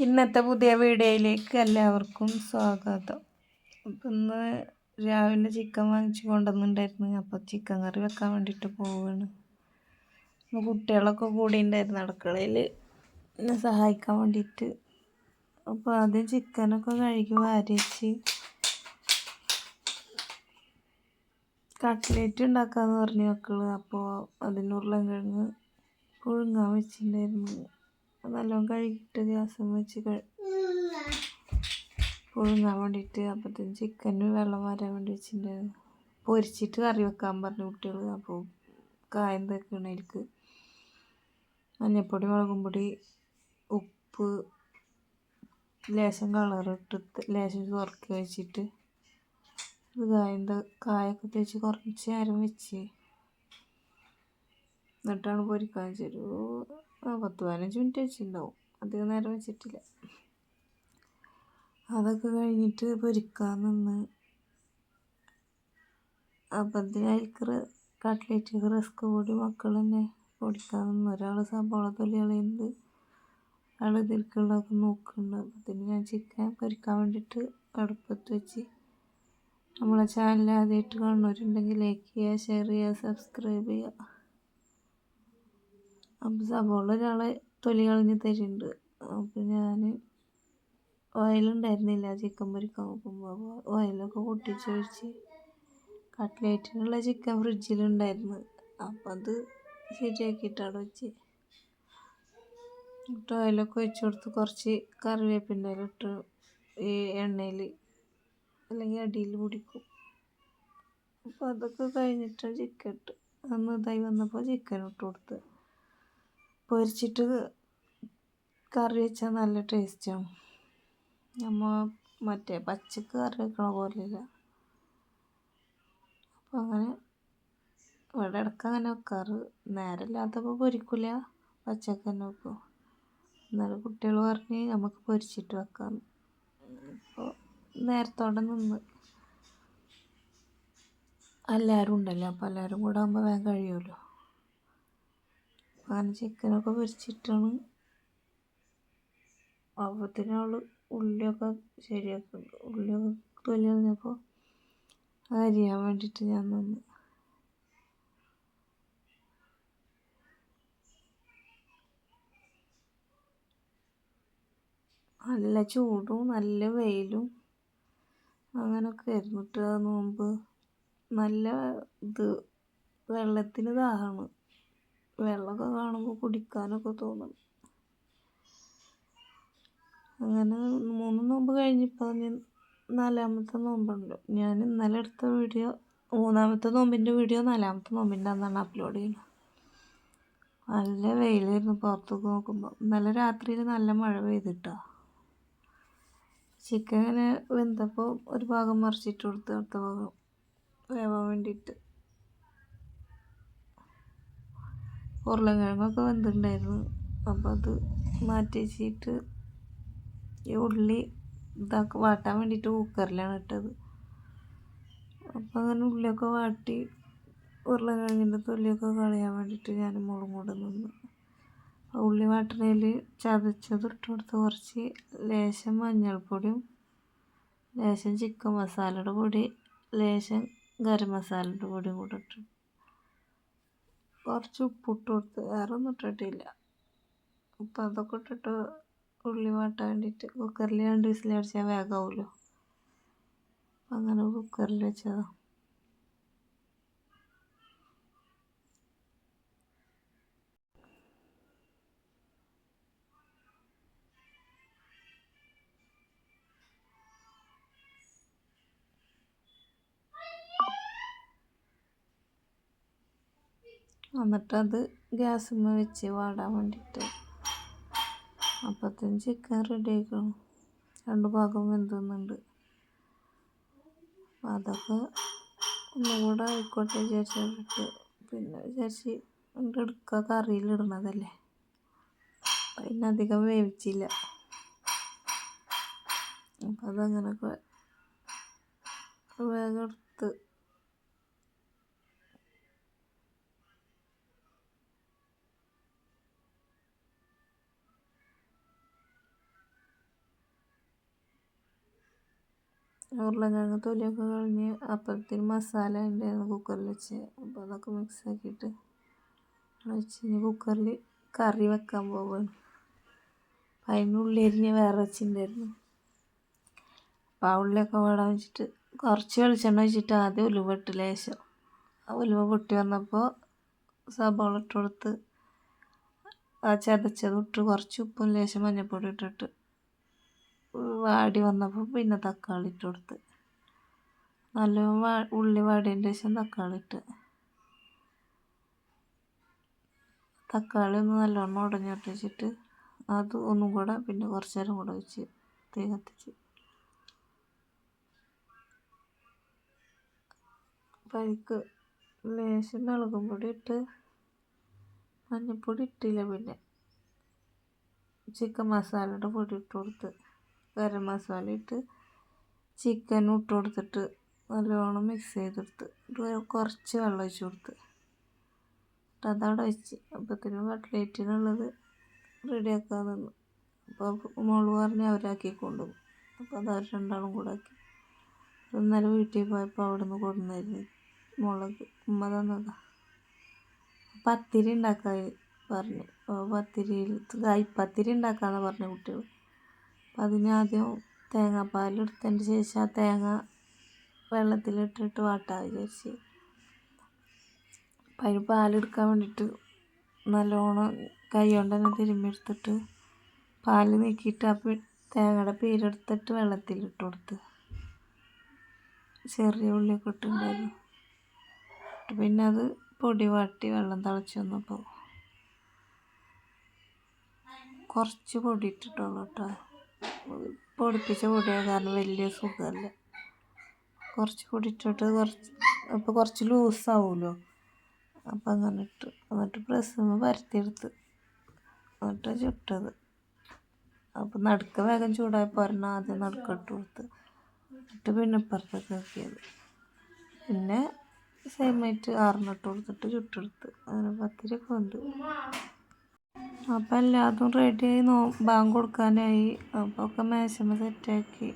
ഇന്നത്തെ പുതിയ വീഡിയോയിലേക്ക് എല്ലാവർക്കും സ്വാഗതം. അപ്പം ഇന്ന് രാവിലെ ചിക്കൻ വാങ്ങിച്ച് കൊണ്ടുവന്നിട്ടുണ്ടായിരുന്നു. അപ്പോൾ ചിക്കൻ കറി വെക്കാൻ വേണ്ടിയിട്ട് പോവുകയാണ്. കുട്ടികളൊക്കെ കൂടി ഉണ്ടായിരുന്നു അടുക്കളയിൽ എന്നെ സഹായിക്കാൻ വേണ്ടിയിട്ട്. അപ്പോൾ ആദ്യം ചിക്കനൊക്കെ കഴുകി വാരി വെച്ച് കട്ട്ലേറ്റ് ഉണ്ടാക്കാമെന്ന് പറഞ്ഞു മക്കൾ. അപ്പോൾ അതിന് ഉരുളൻകിഴങ്ങ് പുഴുങ്ങാൻ വെച്ചിട്ടുണ്ടായിരുന്നു. നല്ലോണം കഴുകിയിട്ട് ഗ്യാസും വെച്ച് പുഴുങ്ങാൻ വേണ്ടിയിട്ട്. അപ്പോഴത്തേന് ചിക്കന് വെള്ളം വരാൻ വേണ്ടി വെച്ചിട്ടുണ്ടായിരുന്നു. പൊരിച്ചിട്ട് കറി വെക്കാൻ പറഞ്ഞു കുട്ടികൾ. അപ്പോൾ കായം തേക്കണേൽക്ക് മഞ്ഞൾപ്പൊടി, മുളകും പൊടി, ഉപ്പ്, ലേശം കളറിട്ട് ലേശം ചൊറുക്കി വെച്ചിട്ട് ഇത് കായൊക്കെ തേച്ച് കുറച്ച് നേരം വെച്ച് എന്നിട്ടാണ് പൊരിക്കാൻ വെച്ചൊരു 10-15 മിനിറ്റ് വെച്ചിട്ടുണ്ടാവും. അധികം നേരം വെച്ചിട്ടില്ല. അതൊക്കെ കഴിഞ്ഞിട്ട് പൊരിക്കാൻ നിന്ന്. അപ്പത്തിന് അതിൽക്ക് കട്ട്ലേറ്റ് റിസ്ക് കൂടി മക്കൾ തന്നെ പൊടിക്കാൻ നിന്ന്. ഒരാൾ സബോള തൊലി കളയുന്നത്, ഒരാൾ ഇതിൽക്കുള്ളതൊക്കെ നോക്കുന്നുണ്ട്. അപ്പത്തിന് ഞാൻ ചിക്കൻ പൊരിക്കാൻ വേണ്ടിയിട്ട് അടുപ്പത്ത് വെച്ച്. നമ്മളെ ചാനൽ ആദ്യമായിട്ട് കാണുന്നവരുണ്ടെങ്കിൽ ലൈക്ക് ചെയ്യുക, ഷെയർ ചെയ്യുക, സബ്സ്ക്രൈബ് ചെയ്യുക. അപ്പം സബോള ഒരാളെ തൊലി കളഞ്ഞ് തരുന്നുണ്ട്. അപ്പം ഞാൻ ഓയിലുണ്ടായിരുന്നില്ല ചിക്കൻ പൊരിക്കാൻ നോക്കുമ്പോൾ. അപ്പോൾ ഓയിലൊക്കെ പൊട്ടിച്ചൊഴിച്ച് കട്ട്ലേറ്റിനുള്ള ചിക്കൻ ഫ്രിഡ്ജിലുണ്ടായിരുന്നു. അപ്പം അത് ശരിയാക്കിയിട്ടാണ് വെച്ച്. എന്നിട്ട് ഓയിലൊക്കെ ഒഴിച്ച് കൊടുത്ത് കുറച്ച് കറിവേപ്പിൻ്റെ ഇല ഇട്ട് ഈ എണ്ണയിൽ, അല്ലെങ്കിൽ അടിയിൽ പിടിക്കും. അപ്പോൾ അതൊക്കെ കഴിഞ്ഞിട്ട് ചിക്കൻ ഇട്ട് അന്ന് ഇതായി വന്നപ്പോൾ ചിക്കൻ ഇട്ട് കൊടുത്ത് പൊരിച്ചിട്ട് കറി വെച്ചാൽ നല്ല ടേസ്റ്റാണ്. നമ്മൾ മറ്റേ പച്ചക്ക് കറി വെക്കണ പോലെയില്ല. അപ്പോൾ അങ്ങനെ ഇവിടെ ഇടയ്ക്ക് അങ്ങനെ വെക്കാറ്. നേരമില്ലാത്തപ്പോൾ പൊരിക്കില്ല, പച്ചക്ക് തന്നെ വെക്കും. എന്നാലും കുട്ടികൾ പറഞ്ഞ് നമുക്ക് പൊരിച്ചിട്ട് വെക്കാമെന്ന്. അപ്പോൾ നേരത്തോടെ നിന്ന് എല്ലാവരും ഉണ്ടല്ലോ, അപ്പോൾ എല്ലാവരും കൂടെ ആകുമ്പോൾ വേഗം കഴിയുമല്ലോ. അങ്ങനെ ചിക്കനൊക്കെ പൊരിച്ചിട്ടാണ്. അപ്പത്തിനവൾ ഉള്ളിയൊക്കെ ശരിയാക്കുന്നുണ്ട്. ഉള്ളിയൊക്കെ തൊലി കളഞ്ഞപ്പോൾ അരിയാൻ വേണ്ടിയിട്ട് ഞാൻ നിന്ന്. നല്ല ചൂടും നല്ല വെയിലും അങ്ങനെയൊക്കെ ആയിരുന്നു. നോമ്പ് നല്ല വെള്ളത്തിന് ദാഹമാണ്. വെള്ളമൊക്കെ കാണുമ്പോൾ കുടിക്കാനൊക്കെ തോന്നും. അങ്ങനെ 3 നോമ്പ് കഴിഞ്ഞപ്പോൾ ഞാൻ 4ാമത്തെ നോമ്പുണ്ട്. ഞാൻ ഇന്നലെ എടുത്ത വീഡിയോ 3ാമത്തെ നോമ്പിൻ്റെ വീഡിയോ 4ാമത്തെ നോമ്പിൻ്റെ അന്നാണ് അപ്ലോഡ് ചെയ്യുന്നത്. നല്ല വെയിലായിരുന്നു പുറത്തൊക്കെ നോക്കുമ്പോൾ. ഇന്നലെ രാത്രിയിൽ നല്ല മഴ പെയ്തിട്ടാ. ചിക്കൻ ഇങ്ങനെ വെന്തപ്പോൾ ഒരു ഭാഗം മറിച്ചിട്ട് കൊടുത്ത് അടുത്ത ഭാഗം വേവാൻ വേണ്ടിയിട്ട്. ഉരുളൻകിഴങ്ങൊക്കെ വെന്തിട്ടുണ്ടായിരുന്നു. അപ്പോൾ അത് മാറ്റി വെച്ചിട്ട് ഈ ഉള്ളി വാട്ടാൻ വേണ്ടിയിട്ട് കുക്കറിലാണ് ഇട്ടത്. അപ്പോൾ അങ്ങനെ ഉള്ളിയൊക്കെ വാട്ടി ഉരുളൻകിഴങ്ങിൻ്റെ തൊലിയൊക്കെ കളയാൻ വേണ്ടിയിട്ട് ഞാൻ മുളകും കൂടെ നിന്ന്. ഉള്ളി വാട്ടണയിൽ ചതച്ചത് ഇട്ട് കൊടുത്ത് കുറച്ച് ലേശം മഞ്ഞൾപ്പൊടിയും, ലേശം ചിക്കൻ മസാലയുടെ പൊടി, ലേശം ഗരം മസാലയുടെ പൊടിയും കൂടെ ഇട്ടു. കുറച്ച് ഉപ്പിട്ട് കൊടുത്ത്, വേറെ ഒന്നും ഇട്ടിട്ടില്ല. അപ്പം അതൊക്കെ ഇട്ടിട്ട് ഉള്ളി വാട്ടാൻ വേണ്ടിയിട്ട് കുക്കറിൽ 2 വിസിൽ അടിച്ചാൽ വേഗമാവുമല്ലോ. അങ്ങനെ കുക്കറിൽ വെച്ചതാണ്. എന്നിട്ടത് ഗ്യാസുമ്മ വെച്ച് വാടാൻ വേണ്ടിയിട്ട്. അപ്പത്തേന് ചിക്കൻ റെഡി ആക്കണം. 2 ഭാഗം വെന്തുന്നുണ്ട്. അതൊക്കെ ഒന്നുകൂടെ ആയിക്കോട്ടെ വിചാരിച്ചിട്ട് പിന്നെ വിചാരിച്ച് എടുക്കുക, കറിയിലിടണതല്ലേ. പിന്നെ അധികം വേവിച്ചില്ല. അപ്പം അതങ്ങനൊക്കെ വേഗം എടുത്ത് ഉരുളക്കിഴങ്ങ് തൊലിയൊക്കെ കളഞ്ഞ് അപ്പത്തിന് മസാല ഉണ്ടായിരുന്നു കുക്കറിൽ വെച്ച്. അപ്പോൾ അതൊക്കെ മിക്സ് ആക്കിയിട്ട് വെച്ച് കുക്കറിൽ കറി വെക്കാൻ പോവുകയാണ്. അതിന് ഉള്ളി അരിഞ്ഞ് വേറെ വെച്ചിട്ടുണ്ടായിരുന്നു. അപ്പോൾ ആ ഉള്ളിയൊക്കെ വാടാൻ വെച്ചിട്ട് കുറച്ച് വെളിച്ചെണ്ണ ഒഴിച്ചിട്ട് ആദ്യം ഉലുവ ഇട്ട് ലേശം. ആ ഉലുവ പൊട്ടി വന്നപ്പോൾ സബോള ഇട്ട് കൊടുത്ത് ആ ചതച്ചതിട്ട് കുറച്ച് ഉപ്പും ലേശം മഞ്ഞൾപ്പൊടി ഇട്ടിട്ട് വാടി വന്നപ്പോൾ പിന്നെ തക്കാളി ഇട്ട് കൊടുത്ത് നല്ലോണം ഉള്ളി വാടിയതിന് ശേഷം തക്കാളി ഇട്ട് തക്കാളി ഒന്ന് നല്ലോണം ഉടഞ്ഞിട്ട് വെച്ചിട്ട് അത് ഒന്നും കൂടെ പിന്നെ കുറച്ച് നേരം കൂടെ വെച്ച് തീ കത്തിച്ച് പരിക്ക് ലേശം മുളകും പൊടി ഇട്ട് മഞ്ഞൾപ്പൊടി ഇട്ടില്ല. പിന്നെ ചിക്കൻ മസാലയുടെ പൊടി ഇട്ട് കൊടുത്ത് ഗരം മസാല ഇട്ട് ചിക്കനും ഇട്ട് കൊടുത്തിട്ട് നല്ലോണം മിക്സ് ചെയ്തെടുത്ത് കുറച്ച് വെള്ളം ഒഴിച്ച് കൊടുത്ത് അതവിടെ വെച്ച്. അപ്പത്തിന് കട്ട്ലേറ്റിനുള്ളത് റെഡിയാക്കാൻ നിന്നു. അപ്പോൾ മോള് പറഞ്ഞ് അവരാക്കി കൊണ്ടുപോകും. അപ്പോൾ അത് അവർ രണ്ടാളും കൂടെ ആക്കി. ഇന്നലെ വീട്ടിൽ പോയപ്പോൾ അവിടെ നിന്ന് കൊണ്ടുവന്നായിരുന്നു മുളക് ഉമ്മ തന്നതാ. പത്തിരി ഉണ്ടാക്കാൻ പറഞ്ഞു. അപ്പോൾ പത്തിരിയിൽ കൈപ്പത്തിരി ഉണ്ടാക്കാമെന്ന് പറഞ്ഞ കുട്ടികൾ. അപ്പം അതിനാദ്യം തേങ്ങാപ്പാലെടുത്തതിന് ശേഷം ആ തേങ്ങ വെള്ളത്തിലിട്ടിട്ട് വാട്ടാൻ വിചാരിച്ച്. അപ്പം അതിന് പാലെടുക്കാൻ വേണ്ടിയിട്ട് നല്ലോണം കൈ കൊണ്ട് തന്നെ തിരുമ്മിയെടുത്തിട്ട് പാൽ നീക്കിയിട്ട് ആ തേങ്ങയുടെ പീരെടുത്തിട്ട് വെള്ളത്തിലിട്ട് കൊടുത്ത് ചെറിയ ഉള്ളിയൊക്കെ ഇട്ടുണ്ടായിരുന്നു. പിന്നെ അത് പൊടി വാട്ടി വെള്ളം തിളച്ച് വന്നപ്പോൾ കുറച്ച് പൊടി ഇട്ടിട്ടുള്ളൂ കേട്ടോ. പൊടിപ്പിച്ച പൊടിയായ കാരണം വലിയ സുഖമല്ല. കുറച്ച് പൊടി ഇട്ടിട്ട് അപ്പോൾ കുറച്ച് ലൂസാവുമല്ലോ. അപ്പം അങ്ങനെ ഇട്ട് എന്നിട്ട് പ്രസ്സുമ്മ പരത്തിയെടുത്ത് എന്നിട്ട് ചുട്ടത്. അപ്പം നടുക്ക് വേഗം ചൂടായപ്പോൾ ഒരെണ്ണം ആദ്യം നടുക്കിട്ട് കൊടുത്ത് എന്നിട്ട് പിന്നെ ഇപ്പുറത്തൊക്കെ ആക്കിയത്. പിന്നെ സെയിമായിട്ട് ആറിനിട്ട് കൊടുത്തിട്ട് ചുട്ടെടുത്ത്. അങ്ങനെ പത്തിരിയൊക്കെ ഉണ്ട്. അപ്പം എല്ലാതും റെഡിയായി ബാങ്ക് കൊടുക്കാനായി. അപ്പോൾ ഒക്കെ മേശമ്മ സെറ്റാക്കി